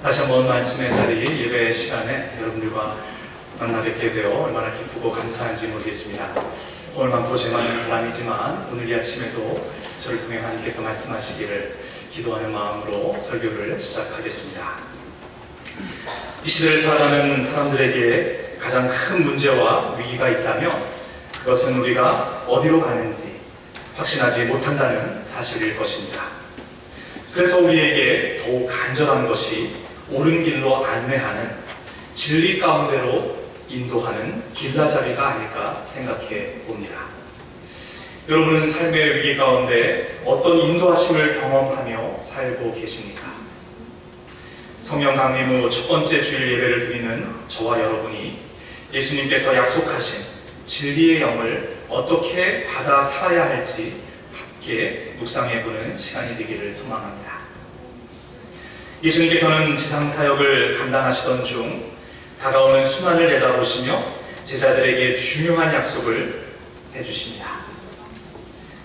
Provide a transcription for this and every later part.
다시 한번 말씀의 자리, 예배 시간에 여러분들과 만나 뵙게 되어 얼마나 기쁘고 감사한지 모르겠습니다. 오늘 많고 죄 많은 사람이지만 오늘 이 아침에도 저를 통해 하나님께서 말씀하시기를 기도하는 마음으로 설교를 시작하겠습니다. 이 시대를 살아가는 사람들에게 가장 큰 문제와 위기가 있다면 그것은 우리가 어디로 가는지 확신하지 못한다는 사실일 것입니다. 그래서 우리에게 더욱 간절한 것이 옳은 길로 안내하는, 진리 가운데로 인도하는 길라잡이가 아닐까 생각해 봅니다. 여러분은 삶의 위기 가운데 어떤 인도하심을 경험하며 살고 계십니까? 성령 강림 후 첫 번째 주일 예배를 드리는 저와 여러분이 예수님께서 약속하신 진리의 영을 어떻게 받아 살아야 할지 함께 묵상해보는 시간이 되기를 소망합니다. 예수님께서는 지상사역을 감당하시던 중 다가오는 순환을 내다보시며 제자들에게 중요한 약속을 해주십니다.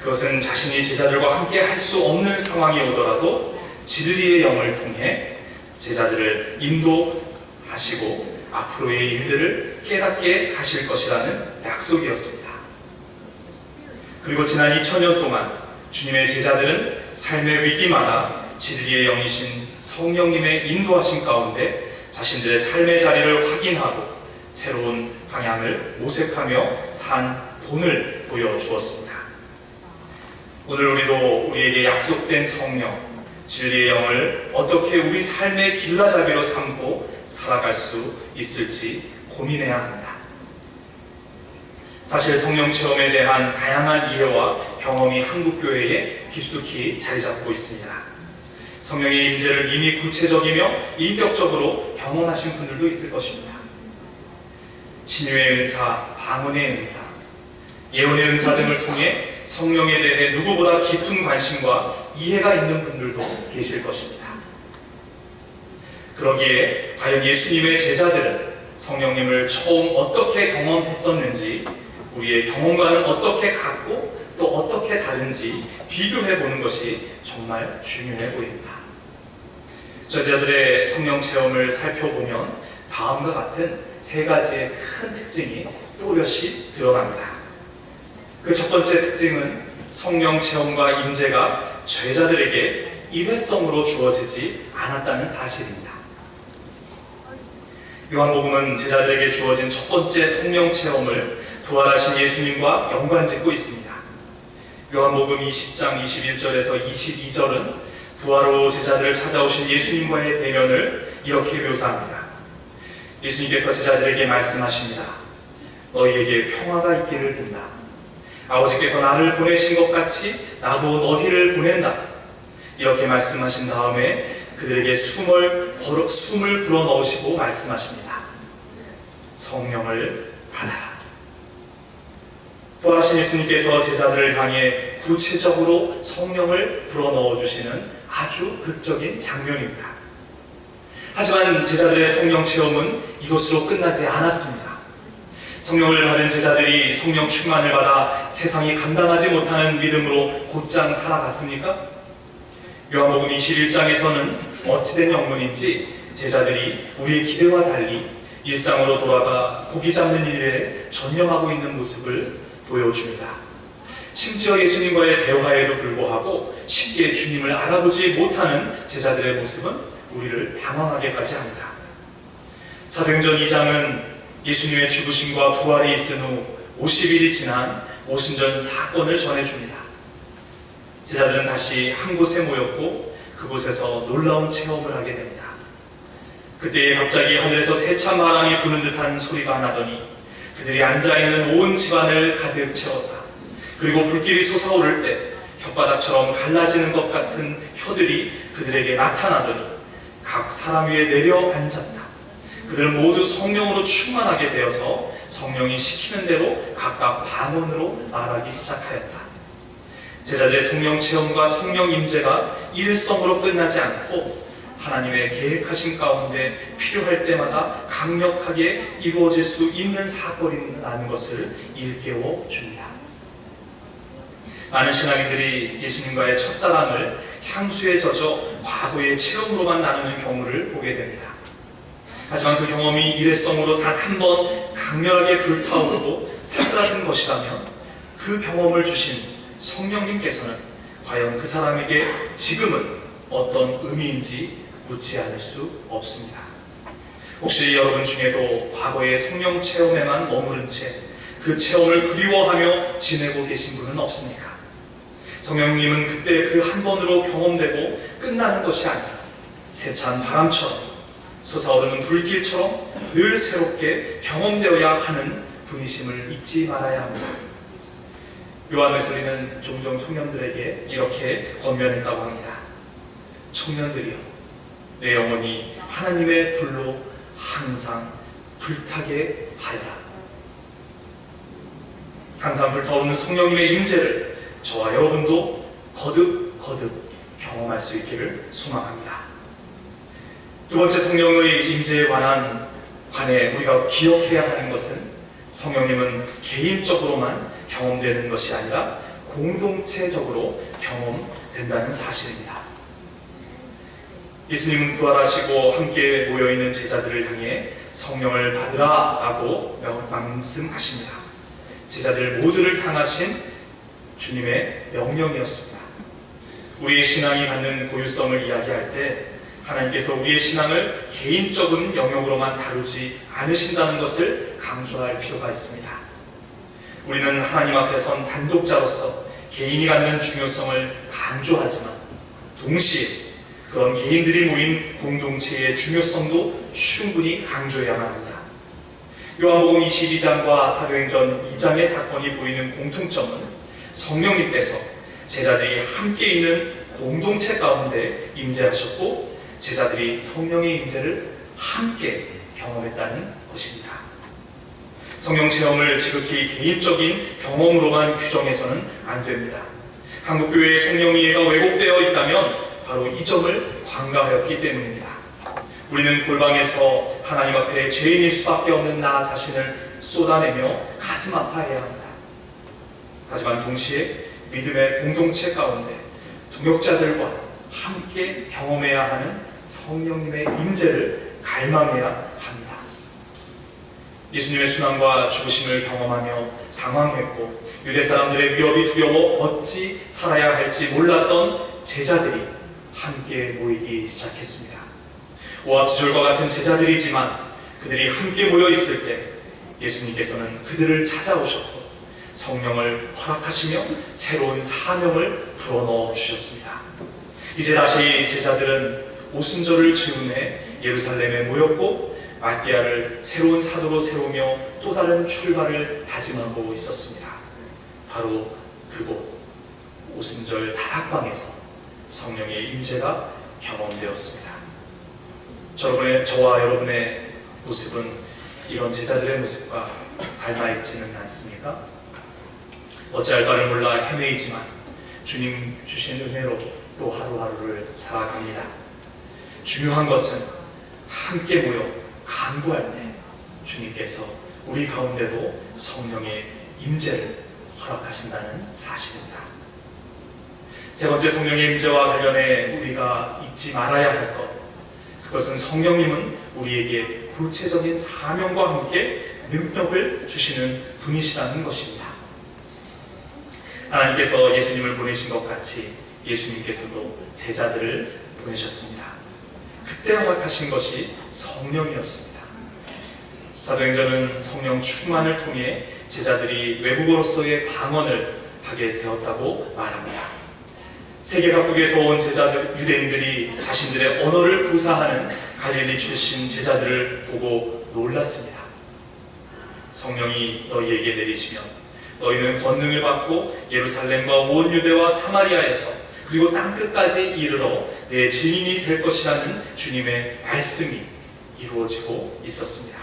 그것은 자신이 제자들과 함께 할 수 없는 상황이 오더라도 진리의 영을 통해 제자들을 인도하시고 앞으로의 일들을 깨닫게 하실 것이라는 약속이었습니다. 그리고 지난 2000년 동안 주님의 제자들은 삶의 위기마다 진리의 영이신 성령님의 인도하심 가운데 자신들의 삶의 자리를 확인하고 새로운 방향을 모색하며 산 본을 보여주었습니다. 오늘 우리도 우리에게 약속된 성령, 진리의 영을 어떻게 우리 삶의 길라잡이로 삼고 살아갈 수 있을지 고민해야 합니다. 사실 성령 체험에 대한 다양한 이해와 경험이 한국교회에 깊숙이 자리 잡고 있습니다. 성령의 임재를 이미 구체적이며 인격적으로 경험하신 분들도 있을 것입니다. 신유의 은사, 방언의 은사, 예언의 은사 등을 통해 성령에 대해 누구보다 깊은 관심과 이해가 있는 분들도 계실 것입니다. 그러기에 과연 예수님의 제자들은 성령님을 처음 어떻게 경험했었는지, 우리의 경험과는 어떻게 같고 또 어떻게 다른지 비교해보는 것이 정말 중요해 보입니다. 제자들의 성령 체험을 살펴보면 다음과 같은 세 가지의 큰 특징이 또렷이 드러납니다. 그 첫 번째 특징은 성령 체험과 임재가 제자들에게 일회성으로 주어지지 않았다는 사실입니다. 요한복음은 제자들에게 주어진 첫 번째 성령 체험을 부활하신 예수님과 연관짓고 있습니다. 요한복음 20장 21절에서 22절은 부활 후 제자들을 찾아오신 예수님과의 대면을 이렇게 묘사합니다. 예수님께서 제자들에게 말씀하십니다. 너희에게 평화가 있기를 빈다. 아버지께서 나를 보내신 것 같이 나도 너희를 보낸다. 이렇게 말씀하신 다음에 그들에게 숨을 불어넣으시고 말씀하십니다. 성령을 받아라. 부활하신 예수님께서 제자들을 향해 구체적으로 성령을 불어넣어 주시는 아주 극적인 장면입니다. 하지만 제자들의 성령 체험은 이것으로 끝나지 않았습니다. 성령을 받은 제자들이 성령 충만을 받아 세상이 감당하지 못하는 믿음으로 곧장 살아갔습니까? 요한복음 21장에서는 어찌된 영문인지 제자들이 우리의 기대와 달리 일상으로 돌아가 고기 잡는 일에 전념하고 있는 모습을 보여줍니다. 심지어 예수님과의 대화에도 불구하고 쉽게 주님을 알아보지 못하는 제자들의 모습은 우리를 당황하게까지 합니다. 사도행전 2장은 예수님의 죽으심과 부활이 있은 후 50일이 지난 오순절 사건을 전해줍니다. 제자들은 다시 한 곳에 모였고 그곳에서 놀라운 체험을 하게 됩니다. 그때 갑자기 하늘에서 세찬 바람이 부는 듯한 소리가 나더니 그들이 앉아있는 온 집안을 가득 채웠다. 그리고 불길이 솟아오를 때 혓바닥처럼 갈라지는 것 같은 혀들이 그들에게 나타나더니 각 사람 위에 내려 앉았다. 그들은 모두 성령으로 충만하게 되어서 성령이 시키는 대로 각각 방언으로 말하기 시작하였다. 제자들의 성령 체험과 성령 임재가 일회성으로 끝나지 않고 하나님의 계획하신 가운데 필요할 때마다 강력하게 이루어질 수 있는 사건이라는 것을 일깨워 줍니다. 많은 신앙인들이 예수님과의 첫사랑을 향수에 젖어 과거의 체험으로만 나누는 경우를 보게 됩니다. 하지만 그 경험이 일회성으로 단 한 번 강렬하게 불타오르고 사그라든 것이라면 그 경험을 주신 성령님께서는 과연 그 사람에게 지금은 어떤 의미인지 묻지 않을 수 없습니다. 혹시 여러분 중에도 과거의 성령 체험에만 머무른 채 그 체험을 그리워하며 지내고 계신 분은 없습니까? 성령님은 그때 그 한 번으로 경험되고 끝나는 것이 아니라 세찬 바람처럼 솟아오르는 불길처럼 늘 새롭게 경험되어야 하는 분이심을 잊지 말아야 합니다. 요한 웨슬리는 종종 청년들에게 이렇게 권면했다고 합니다. 청년들이여, 내 영혼이 하나님의 불로 항상 불타게 하여라. 항상 불타오르는 성령님의 임재를 저와 여러분도 거듭 경험할 수 있기를 소망합니다. 두 번째 성령의 임재에 관해 우리가 기억해야 하는 것은 성령님은 개인적으로만 경험되는 것이 아니라 공동체적으로 경험된다는 사실입니다. 예수님은 부활하시고 함께 모여있는 제자들을 향해 성령을 받으라라고 말씀하십니다. 제자들 모두를 향하신 주님의 명령이었습니다. 우리의 신앙이 갖는 고유성을 이야기할 때 하나님께서 우리의 신앙을 개인적인 영역으로만 다루지 않으신다는 것을 강조할 필요가 있습니다. 우리는 하나님 앞에 선 단독자로서 개인이 갖는 중요성을 강조하지만 동시에 그런 개인들이 모인 공동체의 중요성도 충분히 강조해야만 합니다. 요한복음 22장과 사도행전 2장의 사건이 보이는 공통점은 성령님께서 제자들이 함께 있는 공동체 가운데 임재하셨고 제자들이 성령의 임재를 함께 경험했다는 것입니다. 성령 체험을 지극히 개인적인 경험으로만 규정해서는 안 됩니다. 한국교회의 성령이해가 왜곡되어 있다면 바로 이 점을 관가하였기 때문입니다. 우리는 골방에서 하나님 앞에 죄인일 수밖에 없는 나 자신을 쏟아내며 가슴 아파해야 합니다. 하지만 동시에 믿음의 공동체 가운데 동역자들과 함께 경험해야 하는 성령님의 임재를 갈망해야 합니다. 예수님의 순환과 죽으심을 경험하며 당황했고 유대 사람들의 위협이 두려워 어찌 살아야 할지 몰랐던 제자들이 함께 모이기 시작했습니다. 오합지졸과 같은 제자들이지만 그들이 함께 모여 있을 때 예수님께서는 그들을 찾아오셨고 성령을 허락하시며 새로운 사명을 불어넣어 주셨습니다. 이제 다시 제자들은 오순절을 즈음해 예루살렘에 모였고 마띠아를 새로운 사도로 세우며 또 다른 출발을 다짐하고 있었습니다. 바로 그곳 오순절 다락방에서 성령의 임재가 경험되었습니다. 저와 여러분의 모습은 이런 제자들의 모습과 닮아있지는 않습니까? 어찌할 바를 몰라 헤매이지만 주님 주신 은혜로 또 하루하루를 살아갑니다. 중요한 것은 함께 모여 간구할 때 주님께서 우리 가운데도 성령의 임재를 허락하신다는 사실입니다. 세 번째 성령의 임재와 관련해 우리가 잊지 말아야 할 것, 그것은 성령님은 우리에게 구체적인 사명과 함께 능력을 주시는 분이시라는 것입니다. 하나님께서 예수님을 보내신 것 같이 예수님께서도 제자들을 보내셨습니다. 그때 허락하신 것이 성령이었습니다. 사도행전은 성령 충만을 통해 제자들이 외국어로서의 방언을 하게 되었다고 말합니다. 세계 각국에서 온 제자들, 유대인들이 자신들의 언어를 구사하는 갈릴리 출신 제자들을 보고 놀랐습니다. 성령이 너희에게 내리시면 너희는 권능을 받고 예루살렘과 온 유대와 사마리아에서 그리고 땅끝까지 이르러 내 증인이 될 것이라는 주님의 말씀이 이루어지고 있었습니다.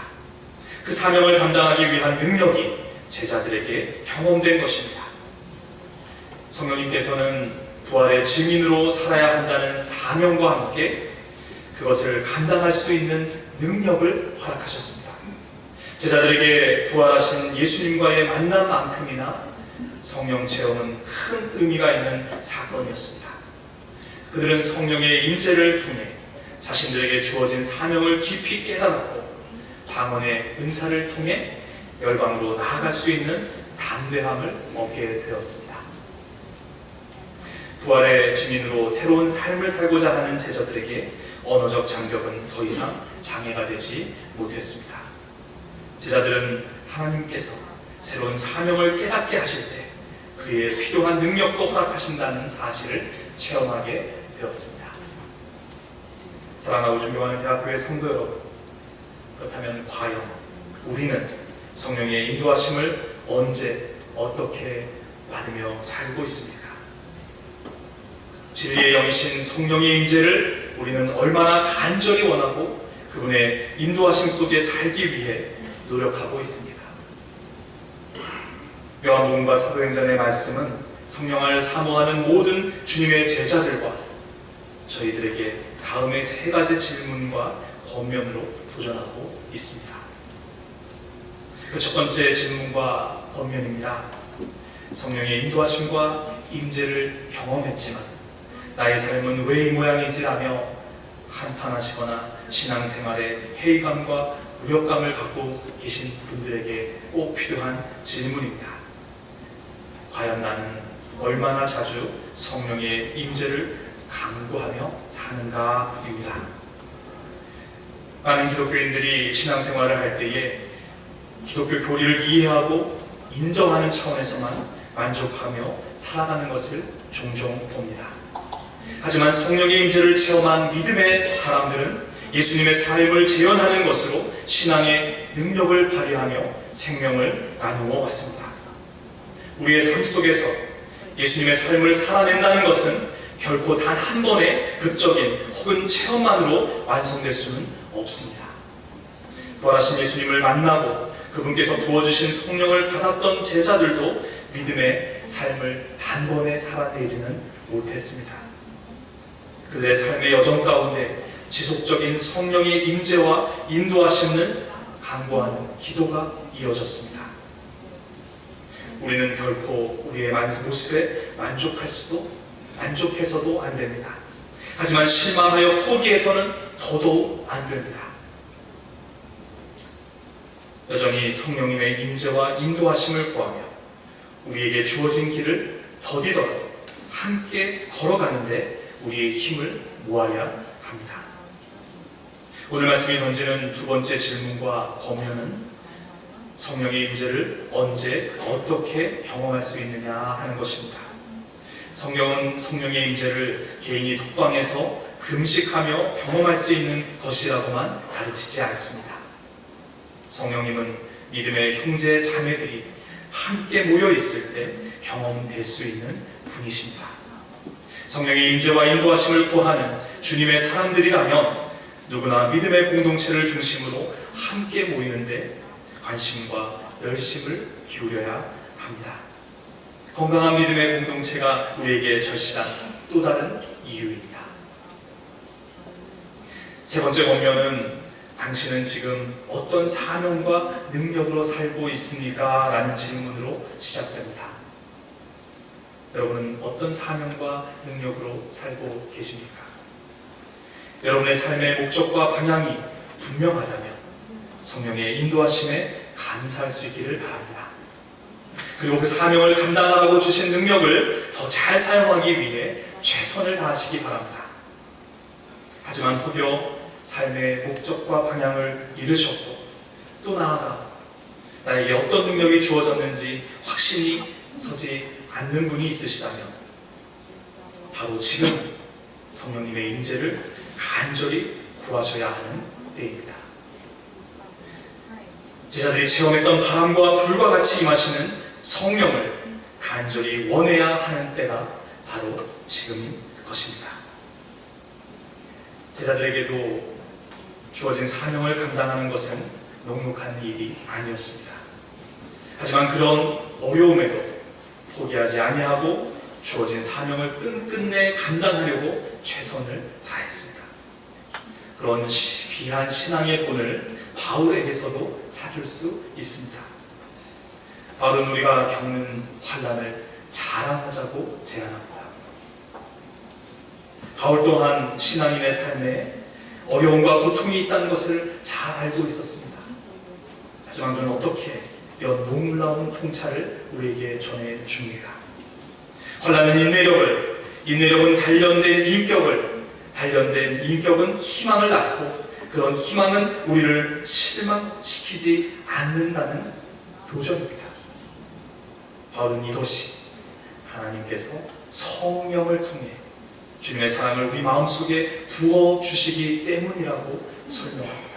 그 사명을 감당하기 위한 능력이 제자들에게 경험된 것입니다. 성령님께서는 부활의 증인으로 살아야 한다는 사명과 함께 그것을 감당할 수 있는 능력을 허락하셨습니다. 제자들에게 부활하신 예수님과의 만남만큼이나 성령 체험은 큰 의미가 있는 사건이었습니다. 그들은 성령의 임재를 통해 자신들에게 주어진 사명을 깊이 깨달았고 방언의 은사를 통해 열방으로 나아갈 수 있는 담대함을 얻게 되었습니다. 부활의 증인으로 새로운 삶을 살고자 하는 제자들에게 언어적 장벽은 더 이상 장애가 되지 못했습니다. 제자들은 하나님께서 새로운 사명을 깨닫게 하실 때 그에 필요한 능력도 허락하신다는 사실을 체험하게 되었습니다. 사랑하고 존경하는 대학교의 성도 여러분, 그렇다면 과연 우리는 성령의 인도하심을 언제 어떻게 받으며 살고 있습니까? 진리의 영이신 성령의 임재를 우리는 얼마나 간절히 원하고 그분의 인도하심 속에 살기 위해 노력하고 있습니까? 요한복음과 사도행전의 말씀은 성령을 사모하는 모든 주님의 제자들과 저희들에게 다음의 세 가지 질문과 권면으로 도전하고 있습니다. 그 첫 번째 질문과 권면입니다. 성령의 인도하심과 임재를 경험했지만 나의 삶은 왜 이 모양이지라며 한탄하시거나 신앙생활에 회의감과 무력감을 갖고 계신 분들에게 꼭 필요한 질문입니다. 과연 나는 얼마나 자주 성령의 임재를 강구하며 사는가입니다. 많은 기독교인들이 신앙생활을 할 때에 기독교 교리를 이해하고 인정하는 차원에서만 만족하며 살아가는 것을 종종 봅니다. 하지만 성령의 임재를 체험한 믿음의 사람들은 예수님의 삶을 재현하는 것으로 신앙의 능력을 발휘하며 생명을 나누어 왔습니다. 우리의 삶 속에서 예수님의 삶을 살아낸다는 것은 결코 단 한 번의 극적인 혹은 체험만으로 완성될 수는 없습니다. 부활하신 예수님을 만나고 그분께서 부어주신 성령을 받았던 제자들도 믿음의 삶을 단번에 살아내지는 못했습니다. 그들의 삶의 여정 가운데 지속적인 성령의 임재와 인도하심을 간구하는 기도가 이어졌습니다. 우리는 결코 우리의 모습에 만족해서도 안 됩니다. 하지만 실망하여 포기해서는 더더욱 안 됩니다. 여전히 성령님의 임재와 인도하심을 구하며 우리에게 주어진 길을 더디더라도 함께 걸어가는데 우리의 힘을 모아야 합니다. 오늘 말씀이 던지는 두 번째 질문과 권면은 성령의 임재를 언제 어떻게 경험할 수 있느냐 하는 것입니다. 성경은 성령의 임재를 개인이 독방에서 금식하며 경험할 수 있는 것이라고만 가르치지 않습니다. 성령님은 믿음의 형제 자매들이 함께 모여 있을 때 경험될 수 있는 분이십니다. 성령의 임재와 인도하심을 구하는 주님의 사람들이라면 누구나 믿음의 공동체를 중심으로 함께 모이는데 관심과 열심을 기울여야 합니다. 건강한 믿음의 공동체가 우리에게 절실한 또 다른 이유입니다. 세 번째 권면은 당신은 지금 어떤 사명과 능력으로 살고 있습니까? 라는 질문으로 시작됩니다. 여러분은 어떤 사명과 능력으로 살고 계십니까? 여러분의 삶의 목적과 방향이 분명하다면 성령의 인도하심에 감사할 수 있기를 바랍니다. 그리고 그 사명을 감당하라고 주신 능력을 더 잘 사용하기 위해 최선을 다하시기 바랍니다. 하지만 혹여 삶의 목적과 방향을 잃으셨고 또 나아가 나에게 어떤 능력이 주어졌는지 확신이 서지 않는 분이 있으시다면 바로 지금 성령님의 임재를 간절히 구하셔야 하는 때입니다. 제자들이 체험했던 바람과 불과 같이 임하시는 성령을 간절히 원해야 하는 때가 바로 지금인 것입니다. 제자들에게도 주어진 사명을 감당하는 것은 녹록한 일이 아니었습니다. 하지만 그런 어려움에도 포기하지 아니하고 주어진 사명을 끝끝내 감당하려고 최선을 다했습니다. 그런 귀한 신앙의 본을 바울에게서도 찾을 수 있습니다. 바울은 우리가 겪는 환난을 자랑하자고 제안합니다. 바울 또한 신앙인의 삶에 어려움과 고통이 있다는 것을 잘 알고 있었습니다. 하지만 그는 어떻게 이런 놀라운 통찰을 우리에게 전해줍니까? 혼란은 인내력은 단련된 인격은 희망을 낳고, 그런 희망은 우리를 실망시키지 않는다는 도전입니다. 바울은 이것이 하나님께서 성령을 통해 주님의 사랑을 우리 마음속에 부어주시기 때문이라고 설명합니다.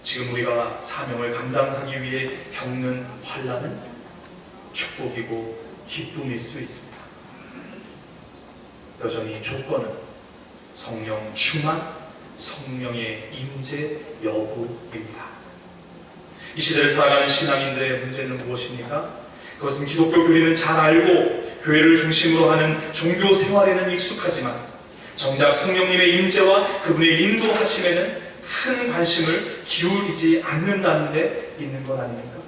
지금 우리가 사명을 감당하기 위해 겪는 환난은 축복이고 기쁨일 수 있습니다. 여전히 조건은 성령 충만, 성령의 임재 여부입니다. 이 시대를 살아가는 신앙인들의 문제는 무엇입니까? 그것은 기독교 교리는 잘 알고 교회를 중심으로 하는 종교 생활에는 익숙하지만 정작 성령님의 임재와 그분의 인도하심에는 큰 관심을 기울이지 않는다는 데 있는 것 아닙니까?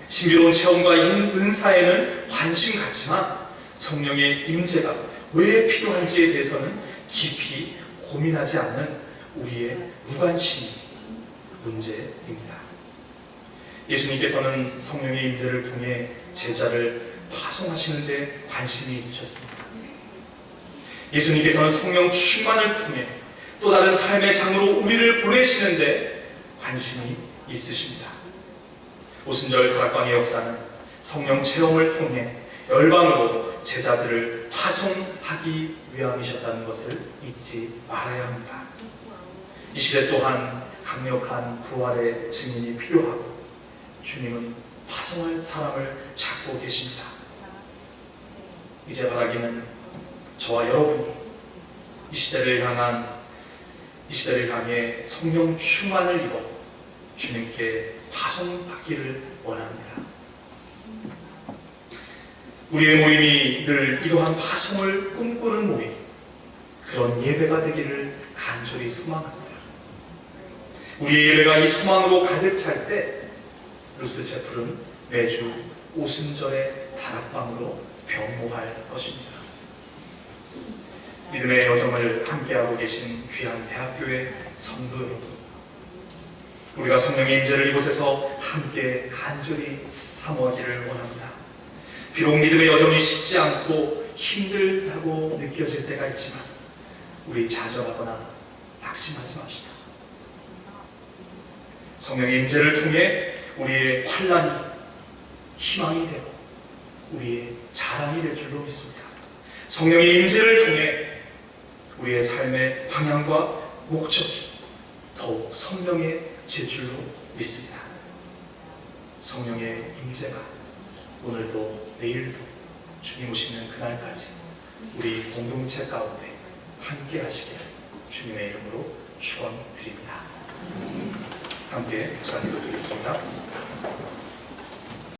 신비로운 체험과 은사에는 관심 갖지만 성령의 임재가 왜 필요한지에 대해서는 깊이 고민하지 않는 우리의 무관심이 문제입니다. 예수님께서는 성령의 임재를 통해 제자를 파송하시는 데 관심이 있으셨습니다. 예수님께서는 성령 충만을 통해 또 다른 삶의 장으로 우리를 보내시는 데 관심이 있으십니다. 오순절 다락방의 역사는 성령 체험을 통해 열방으로 제자들을 파송하기 위함이셨다는 것을 잊지 말아야 합니다. 이 시대 또한 강력한 부활의 증인이 필요하고 주님은 파송할 사람을 찾고 계십니다. 이제 바라기는 저와 여러분이 이 시대를 향해 성령 충만을 입어 주님께 파송받기를 원합니다. 우리의 모임이 늘 이러한 파송을 꿈꾸는 모임, 그런 예배가 되기를 간절히 소망합니다. 우리의 예배가 이 소망으로 가득 찰 때 루스 채플은 매주 오순절의 다락방으로 변모할 것입니다. 믿음의 여정을 함께하고 계신 귀한 대학교의 성도 여러분, 우리가 성령의 임재를 이곳에서 함께 간절히 사모하기를 원합니다. 비록 믿음의 여정이 쉽지 않고 힘들다고 느껴질 때가 있지만 우리 좌절하거나 낙심하지 맙시다. 성령의 임재를 통해 우리의 환난이 희망이 되고 우리의 자랑이 될 줄로 믿습니다. 성령의 임재를 통해 우리의 삶의 방향과 목적이 더욱 선명해질 줄로 믿습니다. 성령의 임재가 오늘도 내일도 주님 오시는 그날까지 우리 공동체 가운데 함께 하시길 주님의 이름으로 축원드립니다. 함께 목사님을 드리겠습니다.